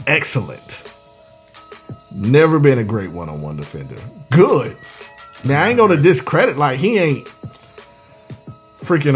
excellent. Never been a great one-on-one defender. Good. Now I ain't gonna discredit like he ain't freaking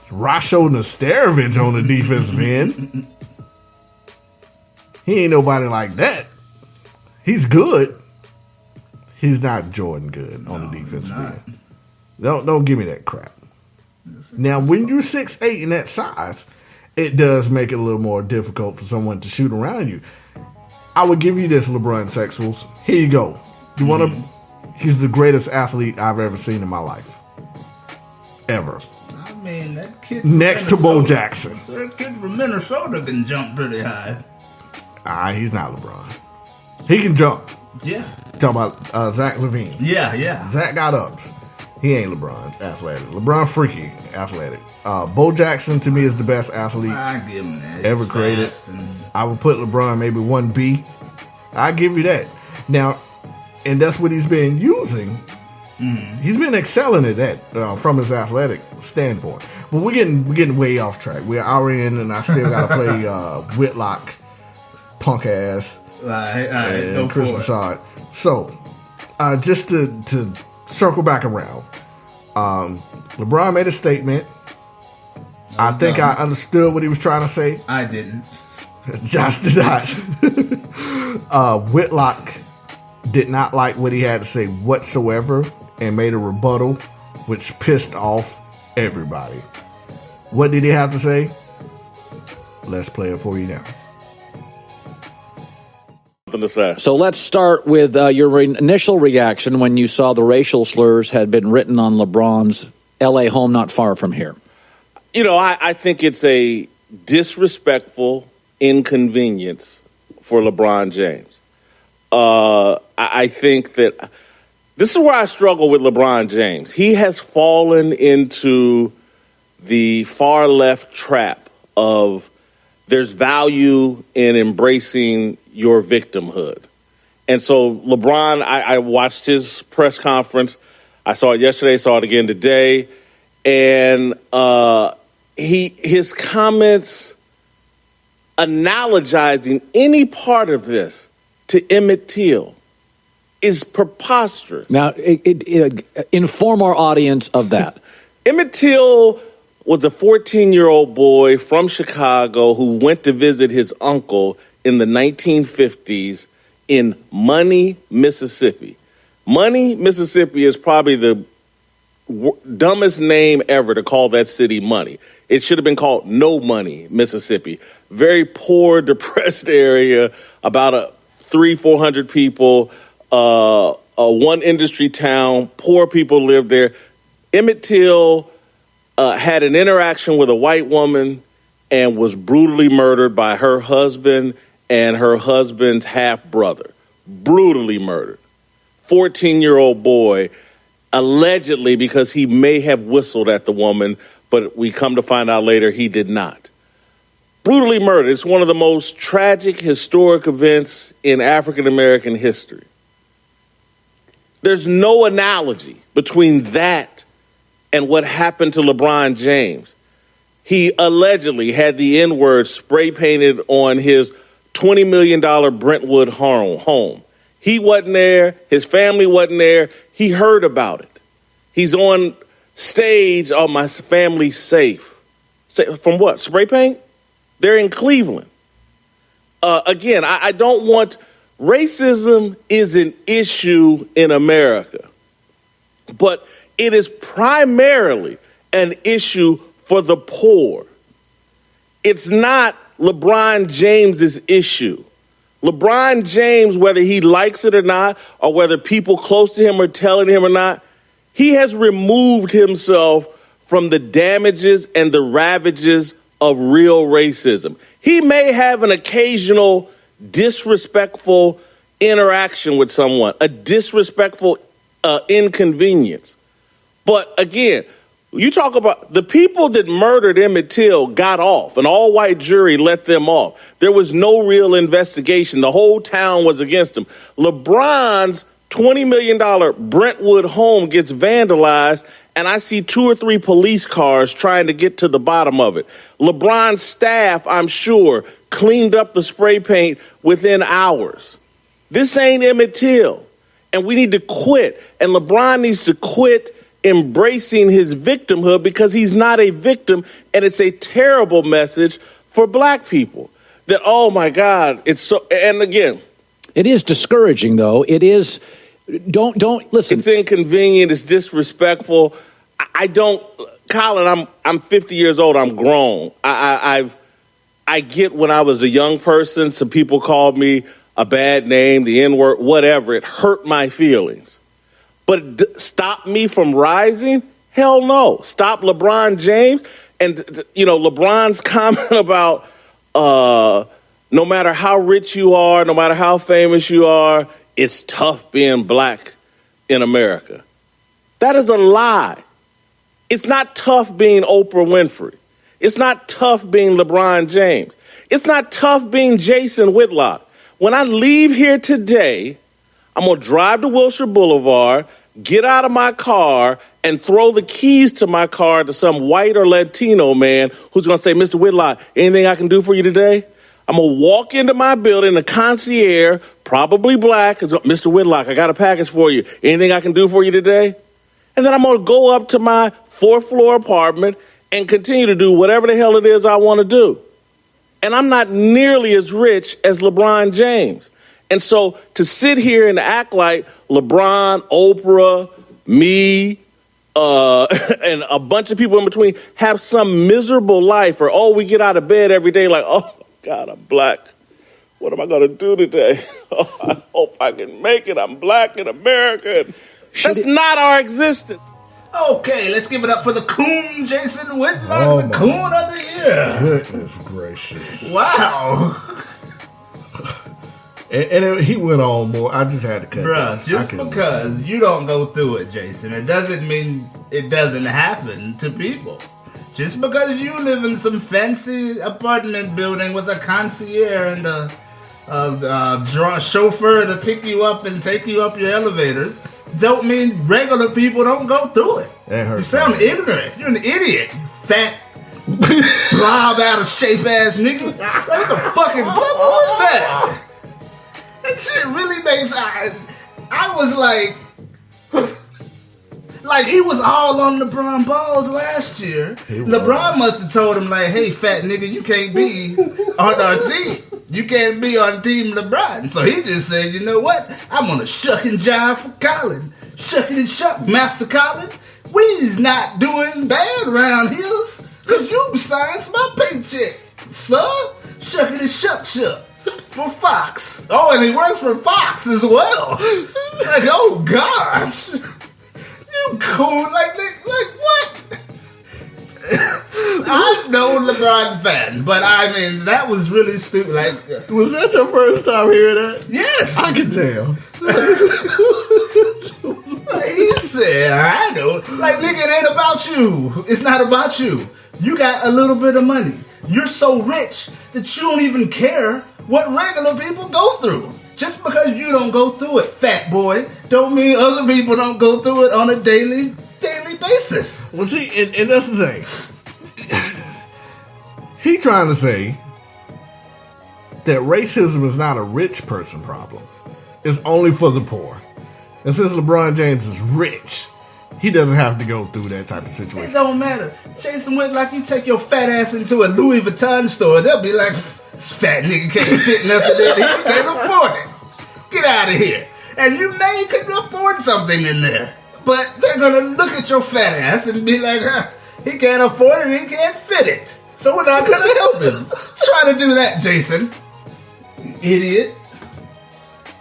Rasho Nesterovic on the defensive end. He ain't nobody like that. He's good. He's not Jordan good on the defensive end. Don't give me that crap. Now, when you're 6'8" in that size, it does make it a little more difficult for someone to shoot around you. I would give you this, LeBron Sexuals. Here you go. You want to? He's the greatest athlete I've ever seen in my life. Ever. I mean, that kid next to Bo Jackson. That kid from Minnesota can jump pretty high. He's not LeBron. He can jump. Yeah. Talk about Zach LaVine. Yeah. Zach got ups. He ain't LeBron athletic. LeBron freaky athletic. Bo Jackson to me is the best athlete I give him that. ever created. I would put LeBron maybe 1B. I give you that. Now, and that's what he's been using. He's been excelling at that from his athletic standpoint. But we're getting way off track. We're hour in, and I still got to play Whitlock, punk ass, All right, and Chris Broussard. So, just to circle back around, LeBron made a statement. I think I understood what he was trying to say. I didn't. Josh did not. Whitlock did not like what he had to say whatsoever and made a rebuttal, which pissed off everybody. What did he have to say? Let's play it for you now. Nothing to say. So let's start with your initial reaction when you saw the racial slurs had been written on LeBron's L.A. home not far from here. You know, I think it's a disrespectful inconvenience for LeBron James. I think that this is where I struggle with LeBron James. He has fallen into the far left trap of there's value in embracing your victimhood. And so LeBron, I watched his press conference. I saw it yesterday, saw it again today. And his comments analogizing any part of this to Emmett Till is preposterous. Now, inform our audience of that. Emmett Till was a 14-year-old boy from Chicago who went to visit his uncle in the 1950s in Money, Mississippi. Money, Mississippi is probably the dumbest name ever to call that city Money. It should have been called No Money, Mississippi. Very poor, depressed area, about 300-400 people, a one industry town, poor people live there. Emmett Till had an interaction with a white woman and was brutally murdered by her husband and her husband's half-brother. Brutally murdered. 14-year-old boy, allegedly because he may have whistled at the woman, but we come to find out later he did not. Brutally murdered. It's one of the most tragic historic events in African-American history. There's no analogy between that and what happened to LeBron James. He allegedly had the N-word spray painted on his $20 million Brentwood home. He wasn't there. His family wasn't there. He heard about it. He's on stage. Oh, my family's safe. From what? Spray paint? They're in Cleveland. Again, I don't want... Racism is an issue in America, but it is primarily an issue for the poor. It's not LeBron James's issue. LeBron James, whether he likes it or not, or whether people close to him are telling him or not, he has removed himself from the damages and the ravages of real racism. He may have an occasional disrespectful interaction with someone, a disrespectful inconvenience. But again, you talk about the people that murdered Emmett Till got off. An all-white jury let them off. There was no real investigation. The whole town was against him. LeBron's $20 million Brentwood home gets vandalized, and I see 2 or 3 police cars trying to get to the bottom of it. LeBron's staff, I'm sure, cleaned up the spray paint within hours. This ain't Emmett Till, and we need to quit. And LeBron needs to quit embracing his victimhood because he's not a victim, and it's a terrible message for black people. That, oh my God, it's so, and again. It is discouraging, though. It is, don't listen. It's inconvenient, it's disrespectful. I don't, Colin, I'm 50 years old, I'm grown. I get when I was a young person, some people called me a bad name, the N-word, whatever. It hurt my feelings. But stop me from rising? Hell no. Stop LeBron James. And, LeBron's comment about no matter how rich you are, no matter how famous you are, it's tough being black in America. That is a lie. It's not tough being Oprah Winfrey. It's not tough being LeBron James. It's not tough being Jason Whitlock. When I leave here today, I'm going to drive to Wilshire Boulevard, get out of my car, and throw the keys to my car to some white or Latino man who's going to say, Mr. Whitlock, anything I can do for you today? I'm going to walk into my building, the concierge, probably black, is Mr. Whitlock, I got a package for you. Anything I can do for you today? And then I'm going to go up to my 4th floor apartment and continue to do whatever the hell it is I want to do. And I'm not nearly as rich as LeBron James. And so to sit here and act like LeBron, Oprah, me, and a bunch of people in between have some miserable life, or, we get out of bed every day like, oh, God, I'm black. What am I going to do today? Oh, I hope I can make it. I'm black in America. That's not our existence. Okay, let's give it up for the coon, Jason Whitlock, the coon of the year. Goodness gracious. Wow. And he went on more. I just had to cut Bruh, just because you don't go through it, Jason, it doesn't mean it doesn't happen to people. Just because you live in some fancy apartment building with a concierge and a chauffeur to pick you up and take you up your elevators, don't mean regular people don't go through it. You sound ignorant. You're an idiot, fat, blob out of shape ass nigga. What the fucking what was that? That shit really makes I was like he was all on LeBron balls last year. LeBron must have told him like, hey fat nigga, you can't be on our team. You can't be on Team LeBron. So he just said, you know what? I'm gonna shuck and jive for Colin. Shuck and shuck, Master Colin. We's not doing bad around here, cause you signed my paycheck, sir. Shuck and shuck for Fox. Oh, and he works for Fox as well. Like, oh gosh. You cool, like what? I'm no LeBron fan, but I mean that was really stupid. Like, was that your first time hearing that? Yes, I can tell. He said, I know. Like, nigga, it ain't about you. It's not about you. You got a little bit of money. You're so rich that you don't even care what regular people go through. Just because you don't go through it, fat boy, don't mean other people don't go through it on a daily basis. Well, see, and that's the thing. He trying to say that racism is not a rich person problem. It's only for the poor. And since LeBron James is rich, he doesn't have to go through that type of situation. It don't matter. Jason Whitlock, you take your fat ass into a Louis Vuitton store, they'll be like, this fat nigga can't fit nothing in here. He can't afford it. Get out of here. And you may could afford something in there. But they're going to look at your fat ass and be like, he can't afford it, he can't fit it. So we're not going to help him. Try to do that, Jason. You idiot.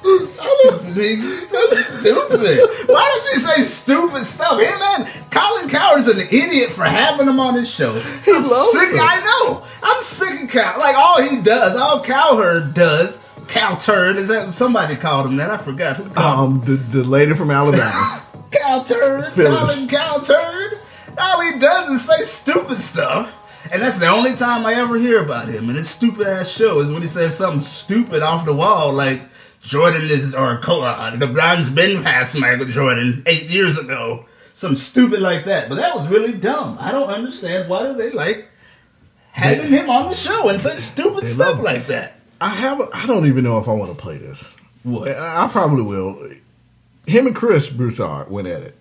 Stupid nigga. So stupid. Why does he say stupid stuff? Hey, man, Colin Cowherd's an idiot for having him on his show. I'm sick. I know. I'm sick of Cowherd. Like, all Cowherd does, Cowturd, is that somebody called him that? I forgot who called him. The lady from Alabama. Cowturd, Colin Cowturd. All he does is say stupid stuff. And that's the only time I ever hear about him. And his stupid ass show is when he says something stupid off the wall, like Jordan is, or LeBron's been past Michael Jordan 8 years ago. Something stupid like that. But that was really dumb. I don't understand why do they like having him on the show and such stupid stuff like that. I don't even know if I want to play this. What? I probably will. Him and Chris Broussard went at it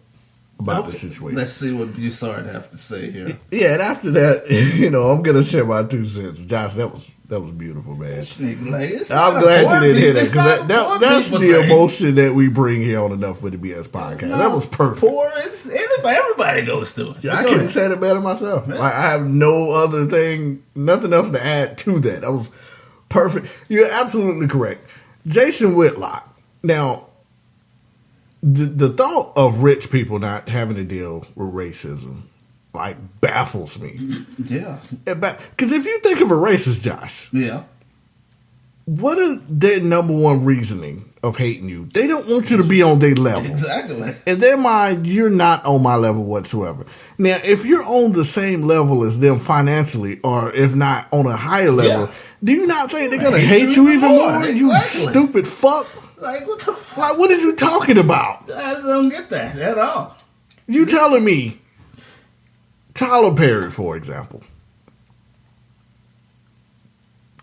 about the situation. Let's see what Broussard have to say here. Yeah, and after that, I'm gonna share my 2 cents. Josh, that was beautiful, man. I'm glad you didn't hear that because that's the emotion that we bring here on Enough for the BS podcast. That was perfect. Everybody goes through it. Yeah, I couldn't say it better myself. Like, I have no other thing, nothing else to add to that. That was perfect. You're absolutely correct. Jason Whitlock. Now, the thought of rich people not having to deal with racism, like, baffles me. Yeah. Because if you think of a racist, Josh. Yeah. What is their number one reasoning of hating you? They don't want you to be on their level. Exactly. In their mind, you're not on my level whatsoever. Now, if you're on the same level as them financially, or if not on a higher level, do you not think they're going to hate you even more? Exactly. You stupid fuck. Like, what the fuck? Like, what are you talking about? I don't get that at all. You telling me Tyler Perry, for example,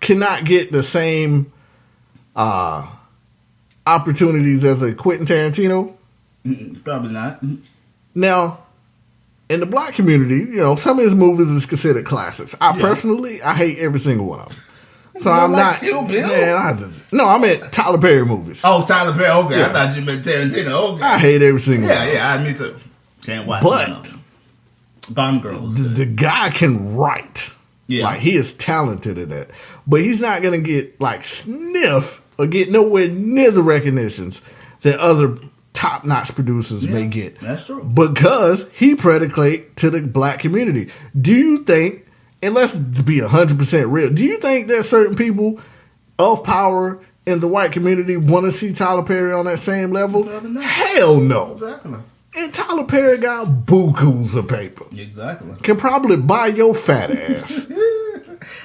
cannot get the same opportunities as a Quentin Tarantino? Probably not. Now, in the black community, some of his movies is considered classics. I hate every single one of them. So I'm not. Kill Bill? Man, I meant Tyler Perry movies. Oh, Tyler Perry. Okay, Yeah. I thought you meant Tarantino. Okay. I hate every single one. Yeah, me too. Can't watch none of But them. Gone Girls. the guy can write. Yeah. Like, he is talented at that. But he's not going to get, like, sniff or get nowhere near the recognitions that other top-notch producers may get. That's true. Because he predicate to the black community. Do you think, and let's be 100% real, do you think there's certain people of power in the white community want to see Tyler Perry on that same level? Hell no. Exactly. And Tyler Perry got bukus of paper. Exactly. Can probably buy your fat ass.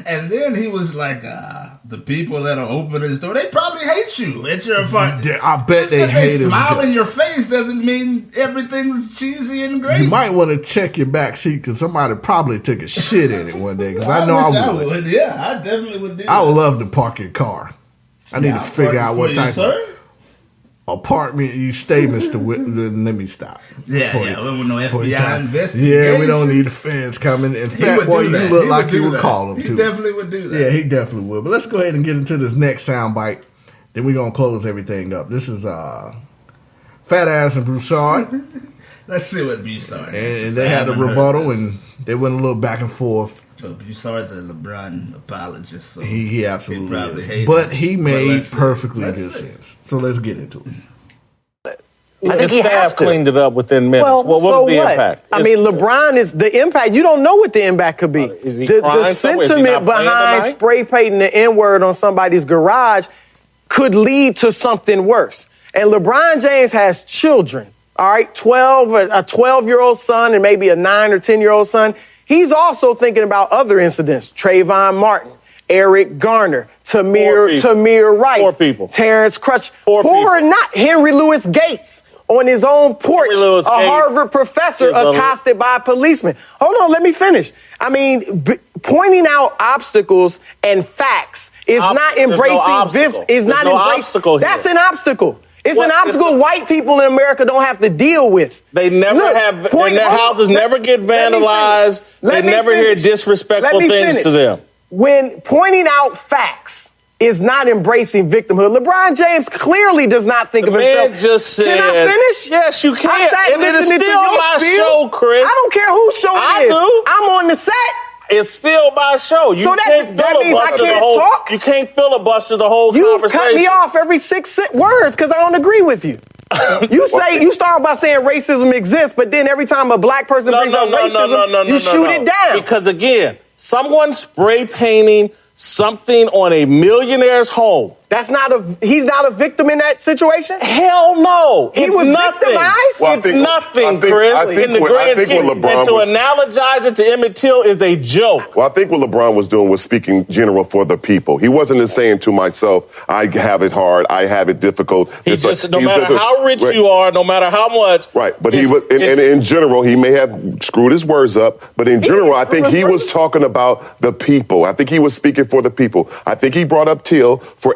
And then he was like, the people that are opening the store, they probably hate you at your apartment. I bet they hate us. Smile in your face doesn't mean everything's cheesy and great. You might want to check your back seat because somebody probably took a shit in it one day. Because I know I would. Yeah, I definitely would do that. I would love to park your car. I need to figure out what type of apartment you stay, Mr. Whitman. Let me stop. Yeah, we don't know FBI investigation. Yeah, we don't need the feds coming. In fact, boy, you look like you would call him too. He definitely would do that. Yeah, he definitely would. But let's go ahead and get into this next soundbite. Then we're going to close everything up. This is Fat Ass and Broussard. Let's see what Broussard has. And they had a rebuttal, and they went a little back and forth. But Broussard's a LeBron apologist, so he absolutely probably is. But he made perfectly good sense. So let's get into it. His staff cleaned it up within minutes. Well, what was the impact? I mean, LeBron is the impact. You don't know what the impact could be. Is he the crying somewhere? Is he sentiment not playing behind tonight? spray painting the N-word on somebody's garage could lead to something worse. And LeBron James has children, all right, a 12-year-old son and maybe a 9 or 10-year-old son. He's also thinking about other incidents. Trayvon Martin, Eric Garner, Tamir Rice, Terrence Crutch, who are not Henry Louis Gates on his own porch, a Harvard professor accosted by a policeman. Hold on, let me finish. I mean, pointing out obstacles and facts is not embracing. That's an obstacle. It's an obstacle white people in America don't have to deal with. They never have, their houses never get vandalized. They never hear disrespectful things to them. When pointing out facts is not embracing victimhood, LeBron James clearly does not think of himself. Man just said, can I finish? Yes, you can. And it is still my show, Chris. I don't care whose show it is. do. I'm on the set. It's still my show. You can't talk? You can't filibuster the whole conversation. You cut me off every 6 words because I don't agree with you. You start by saying racism exists, but then every time a black person brings up racism, you shoot it down. Because again, someone spray painting something on a millionaire's home He's not a victim in that situation? Hell no. He It's was nothing. victimized? It's nothing, Chris, in the grand scheme. And to analogize it to Emmett Till is a joke. Well, I think what LeBron was doing was speaking general for the people. He wasn't just saying to myself, I have it hard, I have it difficult. No matter how rich you are, no matter how much. Right, but he was, and in general, he may have screwed his words up, but in general, I think he was talking about the people. I think he was speaking for the people. I think he brought up Till for